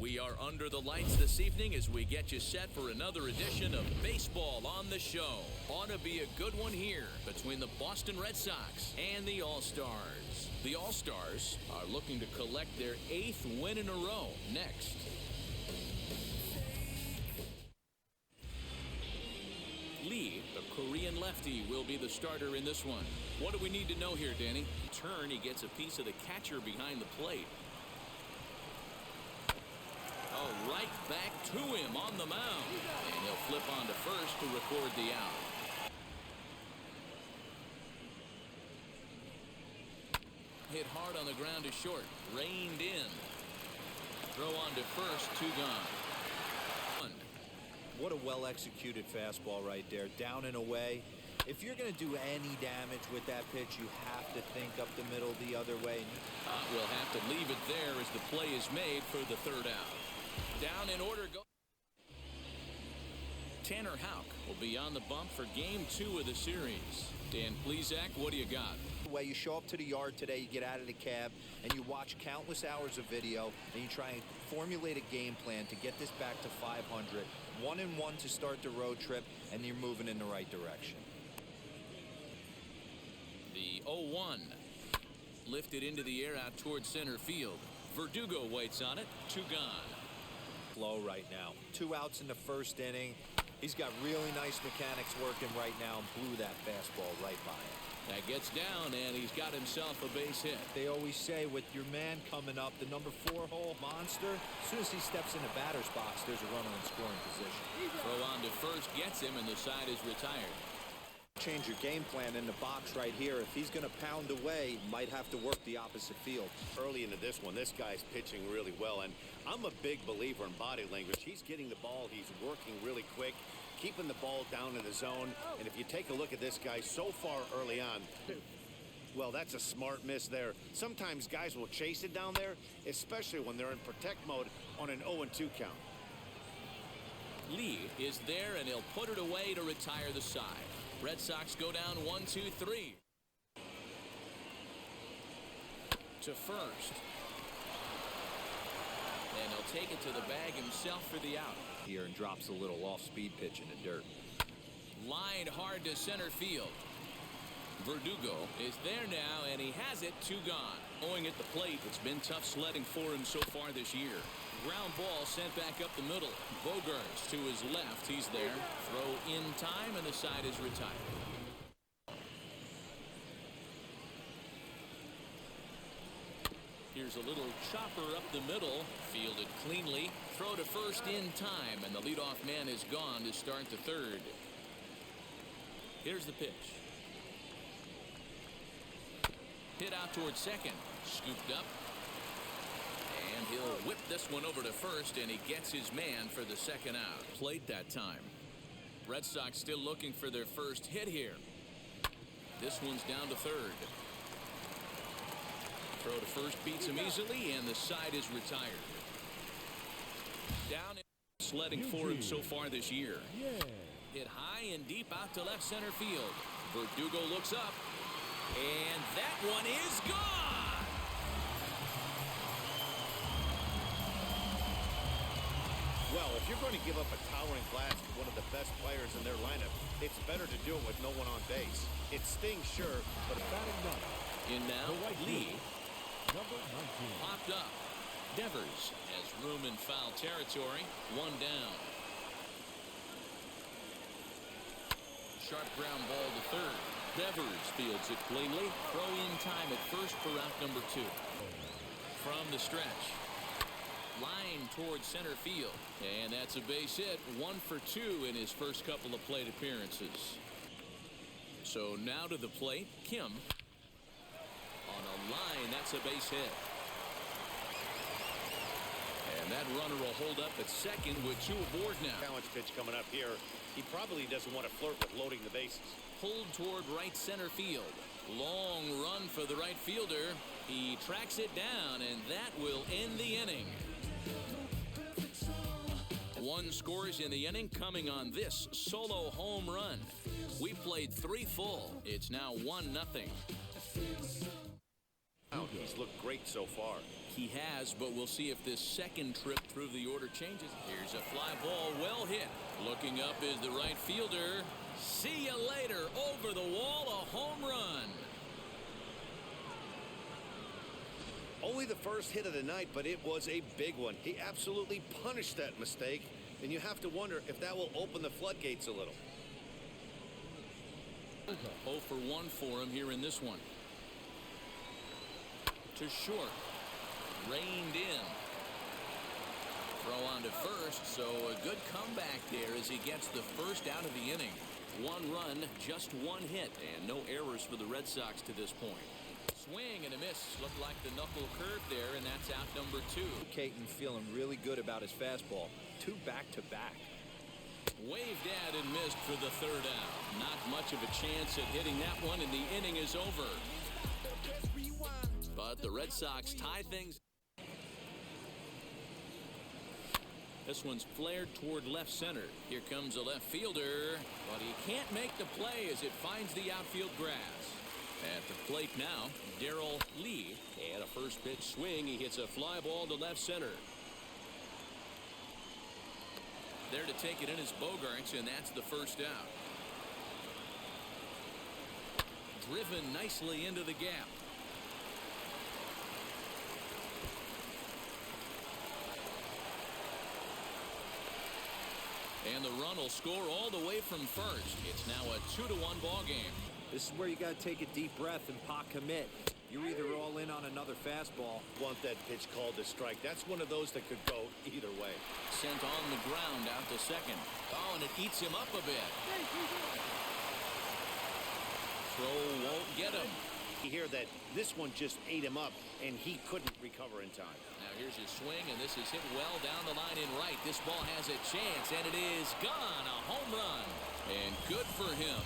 We are under the lights this evening as we get you set for another edition of Baseball on the Show. Ought to be a good one here between the Boston Red Sox and the All Stars. The All Stars are looking to collect their 8th win in a row next. Lee, the Korean lefty, will be the starter in this one. What do we need to know here, Danny? Turn, he gets a piece of the catcher behind the plate. Oh, right back to him on the mound. And he'll flip on to first to record the out. Hit hard on the ground to short. Reined in. Throw on to first. 2 gone. What a well-executed fastball right there. Down and away. If you're going to do any damage with that pitch, you have to think up the middle the other way. We'll have to leave it there as the play is made for the 3rd out. Down in order. Go. Tanner Houck will be on the bump for game 2 of the series. Dan Plesac, what do you got? The way you show up to the yard today, you get out of the cab and you watch countless hours of video and you try and formulate a game plan to get this back to 500. 1-1 to start the road trip, and you're moving in the right direction. The 0-1 lifted into the air out towards center field. Verdugo waits on it. 2 gone. Low right now. 2 outs in the 1st inning. He's got really nice mechanics working right now and blew that fastball right by him. That gets down, and he's got himself a base hit. They always say with your man coming up, the number 4 hole monster, as soon as he steps in the batter's box, there's a runner in scoring position. Throw on to first gets him, and the side is retired. Change your game plan in the box right here. If he's going to pound away, might have to work the opposite field. Early into this one, this guy's pitching really well, and I'm a big believer in body language. He's getting the ball. He's working really quick, keeping the ball down in the zone. And if you take a look at this guy so far early on, well, that's a smart miss there. Sometimes guys will chase it down there, especially when they're in protect mode on an 0-2 count. Lee is there, and he'll put it away to retire the side. Red Sox go down 1-2-3. To first. And he'll take it to the bag himself for the out. Here and drops a little off-speed pitch in the dirt. Lined hard to center field. Verdugo is there now, and he has it. 2 gone. Going at the plate, it's been tough sledding for him so far this year. Ground ball sent back up the middle. Bogarts to his left. He's there. Throw in time, and the side is retired. Here's a little chopper up the middle. Fielded cleanly. Throw to first in time, and the leadoff man is gone to start the 3rd. Here's the pitch. Hit out towards second. Scooped up. And he'll whip this one over to first, and he gets his man for the 2nd out. Plate that time. Red Sox still looking for their first hit here. This one's down to 3rd. Throw to first beats him easily, and the side is retired. Down sledding for him so far this year. Hit high and deep out to left center field. Verdugo looks up, and that one is gone. Well, if you're going to give up a towering blast to one of the best players in their lineup, it's better to do it with no one on base. It stings, sure, but batting done. In now, Lee. Number 19. Popped up. Devers has room in foul territory. 1 down. Sharp ground ball to 3rd. Devers fields it cleanly. Throw in time at first for out number 2. From the stretch. Line towards center field. And that's a base hit. 1 for 2 in his first couple of plate appearances. So now to the plate, Kim. On a line, that's a base hit. And that runner will hold up at second with 2 aboard now. Challenge pitch coming up here. He probably doesn't want to flirt with loading the bases. Pulled toward right center field. Long run for the right fielder. He tracks it down, and that will end the inning. 1 scores in the inning coming on this solo home run. We played 3 full. It's now 1-0. He's looked great so far. he has, but we'll see if this second trip through the order changes. Here's a fly ball, well hit. Looking up is the right fielder. See you later. Over the wall, a home run. Only the first hit of the night, but it was a big one. He absolutely punished that mistake, and you have to wonder if that will open the floodgates a little. 0 for 1 for him here in this one. To short. Reined in. Throw on to first, so a good comeback there as he gets the first out of the inning. 1 run, just 1 hit, and no errors for the Red Sox to this point. Swing and a miss. Looked like the knuckle curve there, and that's out number 2. Caton feeling really good about his fastball. 2 back-to-back. Waved at and missed for the 3rd out. Not much of a chance at hitting that one, and the inning is over. But the Red Sox tie things. This one's flared toward left center. Here comes a left fielder, but he can't make the play as it finds the outfield grass. At the plate now, Darrell Lee. And a first pitch swing. He hits a fly ball to left center. There to take it in is Bogarts, and that's the first out. Driven nicely into the gap. And the run will score all the way from first. It's now a 2-1 ball game. This is where you got to take a deep breath and pot commit. You're either all in on another fastball. Want that pitch called a strike. That's one of those that could go either way. Sent on the ground out to second. Oh, and it eats him up a bit. Throw won't get him. You hear that this one just ate him up, and he couldn't recover in time. Now here's his swing, and this is hit well down the line in right. This ball has a chance, and it is gone. A home run. And good for him.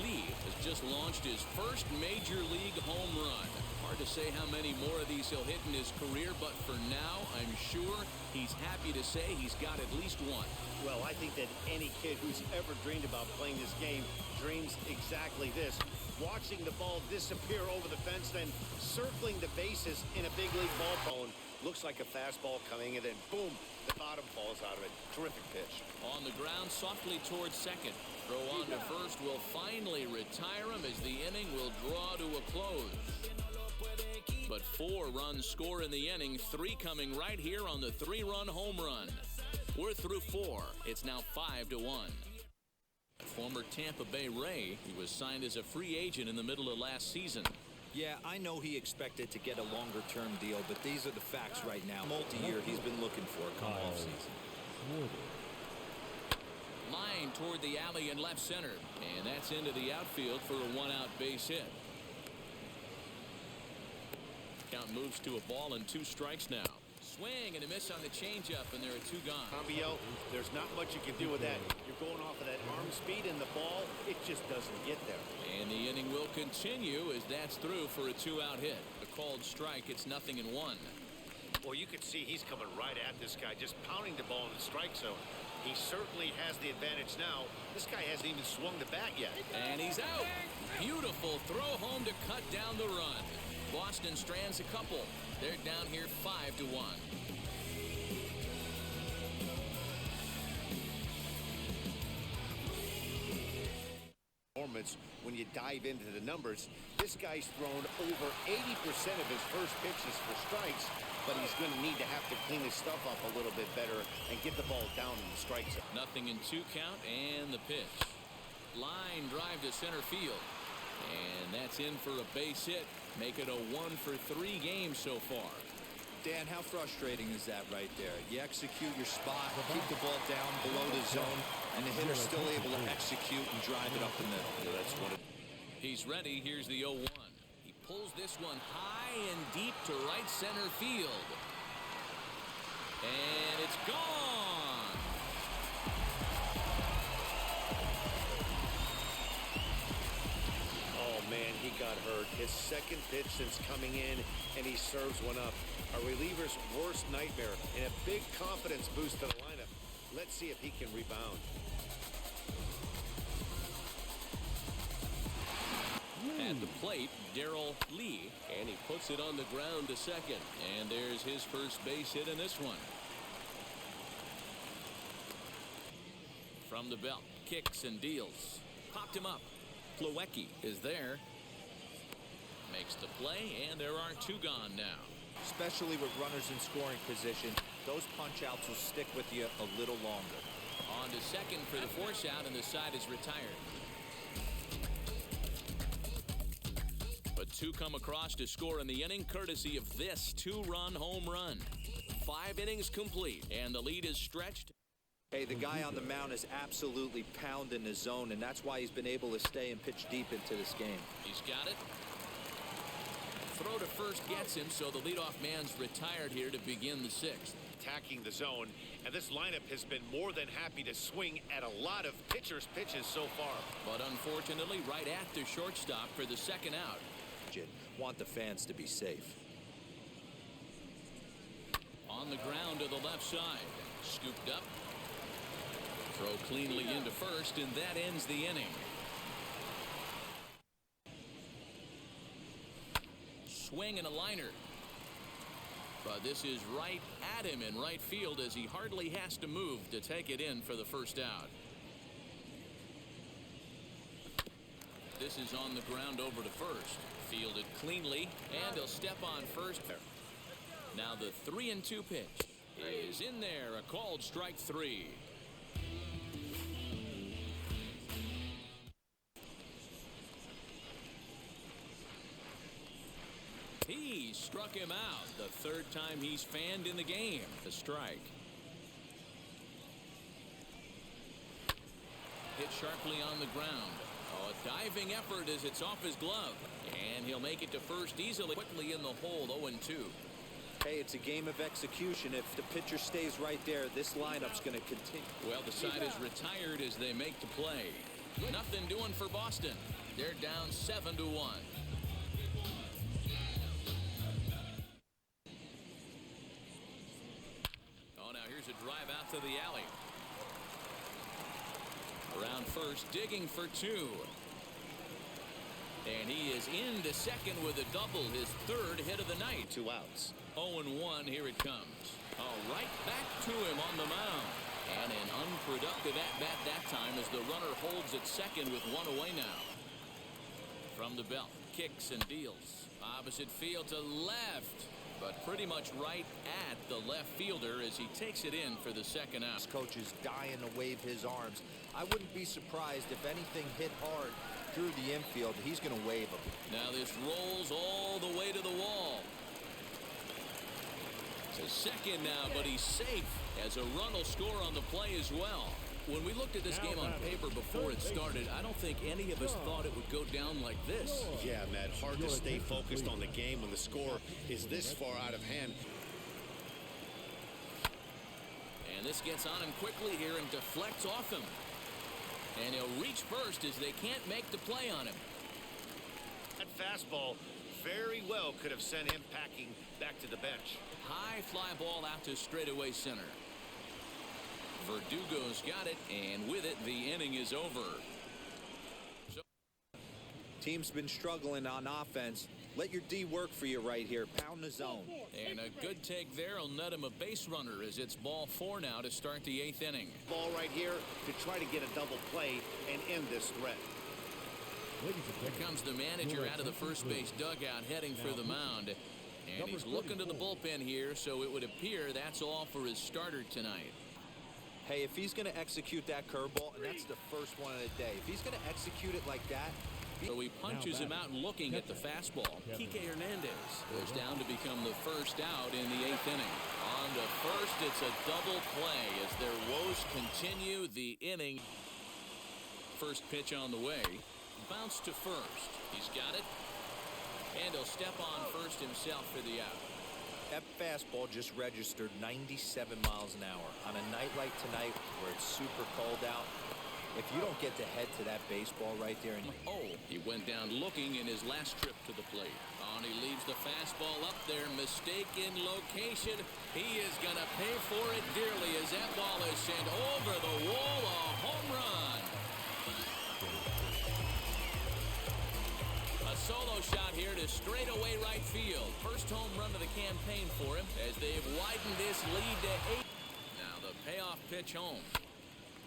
Lee has just launched his first major league home run. Hard to say how many more of these he'll hit in his career, but for now, I'm sure he's happy to say he's got at least one. Well, I think that any kid who's ever dreamed about playing this game dreams exactly this. Watching the ball disappear over the fence, then circling the bases in a big league ball zone. Looks like a fastball coming, and then boom, the bottom falls out of it. Terrific pitch. On the ground, softly towards second. Throw on to first will finally retire him as the inning will draw to a close. But 4 runs score in the inning, 3 coming right here on the 3-run home run. We're through 4. It's now 5-1. Former Tampa Bay Ray, he was signed as a free agent in the middle of last season. Yeah, I know he expected to get a longer-term deal, but these are the facts right now. Multi-year he's been looking for come off-season. Line toward the alley in left center, and that's into the outfield for a 1-out base hit. Count moves to a ball and 2 strikes now. Swing and a miss on the changeup, and there are 2 gone. KBO, there's not much you can do with that. You're going off of that arm speed, and the ball, it just doesn't get there. And the inning will continue as that's through for a 2-out hit. A called strike, it's 0-1. Well, you can see he's coming right at this guy, just pounding the ball in the strike zone. He certainly has the advantage now. This guy hasn't even swung the bat yet. And he's out. Beautiful throw home to cut down the run. Boston strands a couple. They're down here 5-1. When you dive into the numbers, this guy's thrown over 80% of his first pitches for strikes, but he's going to need to have to clean his stuff up a little bit better and get the ball down in the strike zone. 0-2 count and the pitch. Line drive to center field. And that's in for a base hit. Make it a 1-for-3 game so far. Dan, how frustrating is that right there? You execute your spot, keep the ball down below the zone, and the hitter's still able to execute and drive it up the middle. Yeah, that's what it. He's ready. Here's the 0-1. He pulls this one high and deep to right center field. And it's gone. Oh, man, he got hurt. His second pitch since coming in, and he serves one up. A reliever's worst nightmare and a big confidence boost to the lineup. Let's see if he can rebound. At the plate, Darrell Lee. And he puts it on the ground to second. And there's his first base hit in this one. From the belt, kicks and deals. Popped him up. Plawecki is there. Makes the play, and there are two gone now. Especially with runners in scoring position, those punch outs will stick with you a little longer. On to second for the force out, and the side is retired. But two come across to score in the inning, courtesy of this two-run home run. 5 innings complete, and the lead is stretched. Hey, the guy on the mound is absolutely pounding the zone, and that's why he's been able to stay and pitch deep into this game. He's got it. Throw to first gets him, so the leadoff man's retired here to begin the 6th. Attacking the zone, and this lineup has been more than happy to swing at a lot of pitchers' pitches so far. But unfortunately, right at the shortstop for the second out. Want the fans to be safe. On the ground to the left side. Scooped up. Throw cleanly into first, and that ends the inning. Swing and a liner. But this is right at him in right field as he hardly has to move to take it in for the first out. This is on the ground over to first. Fielded cleanly, and he'll step on first. Now the 3-2 pitch is in there. A called strike 3. He struck him out the third time he's fanned in the game. The strike. Hit sharply on the ground. Oh, a diving effort as it's off his glove. And he'll make it to first easily. Quickly in the hole, 0-2. Hey, it's a game of execution. If the pitcher stays right there, this lineup's going to continue. Well, the side is retired as they make the play. Nothing doing for Boston. They're down 7-1. Oh, now here's a drive out to the alley. Around first, digging for 2. And he is into second with a double, his third hit of the night. 2 outs. 0-1, here it comes. Oh, right back to him on the mound. And an unproductive at-bat that time as the runner holds at second with 1 away now. From the belt, kicks and deals. Opposite field to left. But pretty much right at the left fielder as he takes it in for the second out. This coach is dying to wave his arms. I wouldn't be surprised if anything hit hard through the infield. He's going to wave them. Now this rolls all the way to the wall. To second now, but he's safe as a run will score on the play as well. When we looked at this game on paper before it started, I don't think any of us thought it would go down like this. Yeah, Matt, hard to stay focused on the game when the score is this far out of hand. And this gets on him quickly here and deflects off him. And he'll reach first as they can't make the play on him. That fastball very well could have sent him packing back to the bench. High fly ball out to straightaway center. Verdugo's got it, and with it, the inning is over. So Team's been struggling on offense. Let your D work for you right here. Pound the zone. And a good take there will net him a base runner as it's ball 4 now to start the 8th inning. Ball right here to try to get a double play and end this threat. Here comes the manager out of the first base dugout heading for the mound. And he's looking to the bullpen here, so it would appear that's all for his starter tonight. Hey, if he's going to execute that curveball, and that's the first one of the day, if he's going to execute it like that. So he punches him out and looking at the fastball. Kike Hernandez goes down to become the first out in the 8th inning. On to first, it's a double play as their woes continue the inning. First pitch on the way. Bounce to first. He's got it. And he'll step on first himself for the out. That fastball just registered 97 miles an hour. On a night like tonight where it's super cold out, if you don't get to head to that baseball right there. He went down looking in his last trip to the plate. And he leaves the fastball up there. Mistaken location. He is going to pay for it dearly as that ball is sent over the wall. A home run. solo shot here to straightaway right field. First home run of the campaign for him as they've widened this lead to 8. Now the payoff pitch home.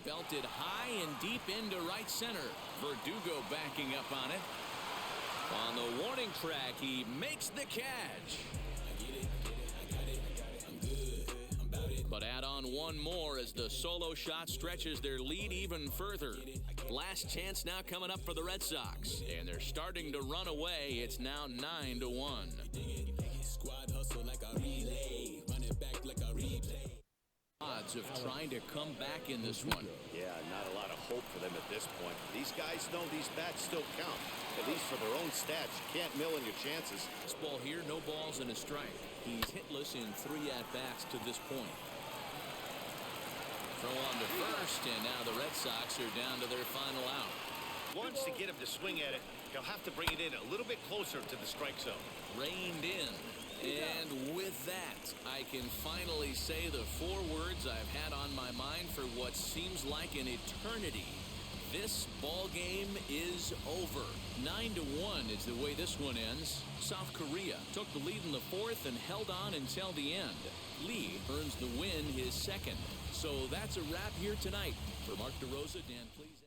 Belted high and deep into right center. Verdugo backing up on it. On the warning track, he makes the catch. But add on one more as the solo shot stretches their lead even further. Last chance now coming up for the Red Sox. And they're starting to run away. It's now 9-1. Odds of trying to come back in this one. Yeah, not a lot of hope for them at this point. These guys know these bats still count. At least for their own stats. You can't mill in your chances. This ball here, no balls and a strike. He's hitless in 3 at-bats to this point. Throw on to first, and now the Red Sox are down to their final out. Wants to get him to swing at it. He'll have to bring it in a little bit closer to the strike zone. Reined in. And with that, I can finally say the 4 words I've had on my mind for what seems like an eternity. This ball game is over. 9-1 is the way this one ends. South Korea took the lead in the 4th and held on until the end. Lee earns the win, his 2nd. So that's a wrap here tonight. For Mark DeRosa, Dan, please.